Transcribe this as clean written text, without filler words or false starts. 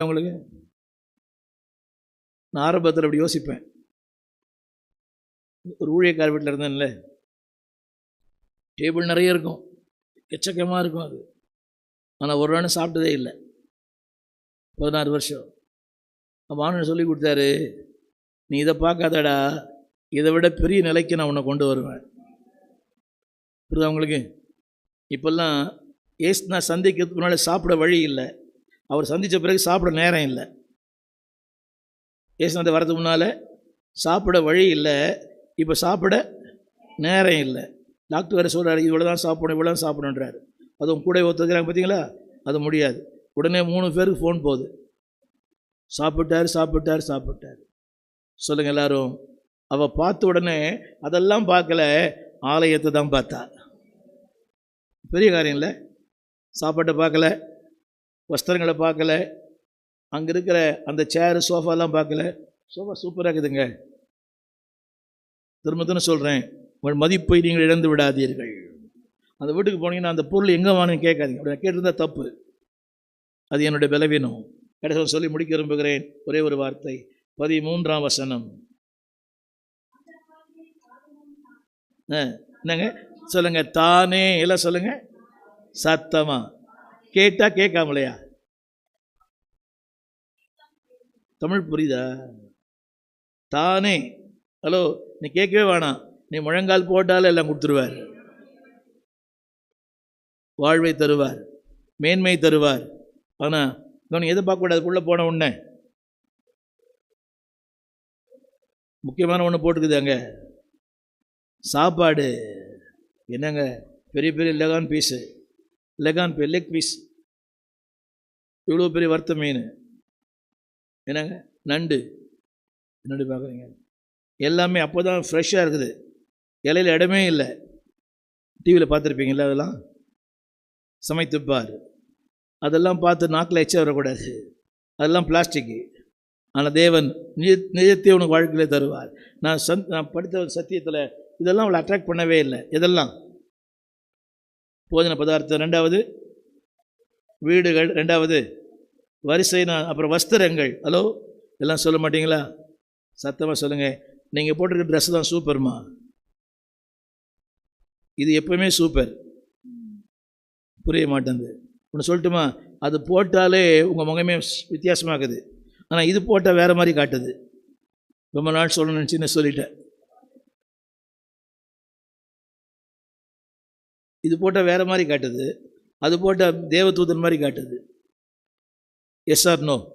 உங்களுக்கு நான் ஆரம்பத்தில் அப்படி யோசிப்பேன். ஒரு ஊழியக்கார வீட்டில் இருந்தேன்ல, டேபிள் நிறைய இருக்கும், எச்சக்கமாக இருக்கும் அது. ஆனால் ஒரு நாள் சாப்பிட்டதே இல்லை, 16 வருஷம். ஆனு சொல்லி கொடுத்தாரு, நீ இதை பார்க்காதடா, இதை விட பெரிய நிலைக்கு நான் உன்னை கொண்டு வருவேன். புரியுதா உங்களுக்கு? இப்போல்லாம் ஏசுனா சந்திக்கிறதுக்கு முன்னால் சாப்பிட வழி இல்லை, அவர் சந்தித்த பிறகு சாப்பிட நேரம் இல்லை. ஏசுநாத வரதுக்கு முன்னால் சாப்பிட வழி இல்லை, இப்போ சாப்பிட நேரம் இல்லை. டாக்டர் வேறு சொல்கிறாரு, இவ்வளோ தான் சாப்பிடணும், இவ்வளோ தான் சாப்பிடணுன்றாரு. அதுவும் கூட ஒத்துக்கிறாங்க பார்த்தீங்களா? அது முடியாது. உடனே 3 பேருக்கு ஃபோன் போகுது, சாப்பிட்டார் சாப்பிட்டார் சாப்பிட்டார். சொல்லுங்கள் எல்லாரும். அவள் பார்த்த உடனே அதெல்லாம் பார்க்கல, ஆலயத்தை தான் பார்த்தா. பெரிய காரியம் இல்லை. சாப்பாட்டை பார்க்கல, வஸ்திரங்களை பார்க்கல, அங்கே இருக்கிற அந்த சேரு சோஃபாலாம் பார்க்கல. சோஃபா சூப்பராக இருக்குதுங்க. திரும்ப சொல்கிறேன், உங்கள் மதிப்பை நீங்கள் இழந்து விடாதீர்கள். அந்த வீட்டுக்கு போனீங்கன்னா அந்த பொருள் எங்கே வாங்கன்னு கேட்காதீங்க. அப்படி கேட்டிருந்தால் தப்பு, அது என்னுடைய பலவீனம். கடைசி சொல்லி முடிக்க விரும்புகிறேன். ஒரே ஒரு வார்த்தை, 13ஆம் வசனம். என்னங்க சொல்லுங்க? தானே எல்லாம் சொல்லுங்க சத்தமா. கேட்டா கேட்காமலையா? தமிழ் புரியுதா? தானே. ஹலோ, நீ கேட்கவே வேணாம், நீ முழங்கால் போட்டாலும் எல்லாம் கொடுத்துருவார். வாழ்வை தருவார், மேன்மை தருவார். ஆனால் நான் எதை பார்க்கக்கூடாது? உள்ளே போன உடனே முக்கியமான ஒன்று போட்டுக்குது அங்கே, சாப்பாடு. என்னங்க பெரிய பெரிய லெகான் பீஸு, லெக் பீஸ், இவ்வளோ பெரிய வறுத்த மீன், என்னங்க நண்டு. என்னடி பார்க்குறீங்க? எல்லாமே அப்போ தான் ஃப்ரெஷ்ஷாக இருக்குது, இலையில் இடமே இல்லை. டிவியில் பார்த்துருப்பீங்களா? அதெல்லாம் சமைத்துப்பார். அதெல்லாம் பார்த்து நாக்கில் எச்ச வரக்கூடாது, அதெல்லாம் பிளாஸ்டிக்கு. ஆனால் தேவன் நிஜத்தை உனக்கு வாழ்க்கையிலே தருவார். நான் படித்த சத்தியத்தில் இதெல்லாம் அவளை அட்ராக்ட் பண்ணவே இல்லை. இதெல்லாம் போஜன பதார்த்தம், 2வது வீடுகள், 2வது வரிசை, அப்புறம் வஸ்திரங்கள். ஹலோ, எல்லாம் சொல்ல மாட்டீங்களா? சத்தமாக சொல்லுங்கள். நீங்கள் போட்டிருக்க ட்ரெஸ் தான் சூப்பர்மா, இது எப்பவுமே சூப்பர். புரிய மாட்டேங்குது. ஒன்று சொல்லட்டுமா? அது போட்டாலே உங்கள் முகமே வித்தியாசமாகுது. ஆனால் இது போட்டால் வேறு மாதிரி காட்டுது. ரொம்ப நாள் சொல்லணும்னு சின்ன சொல்லிட்டேன். இது போட்டால் வேறு மாதிரி காட்டுது, அது போட்டால் தேவதூதன் மாதிரி காட்டுது. Yes or no?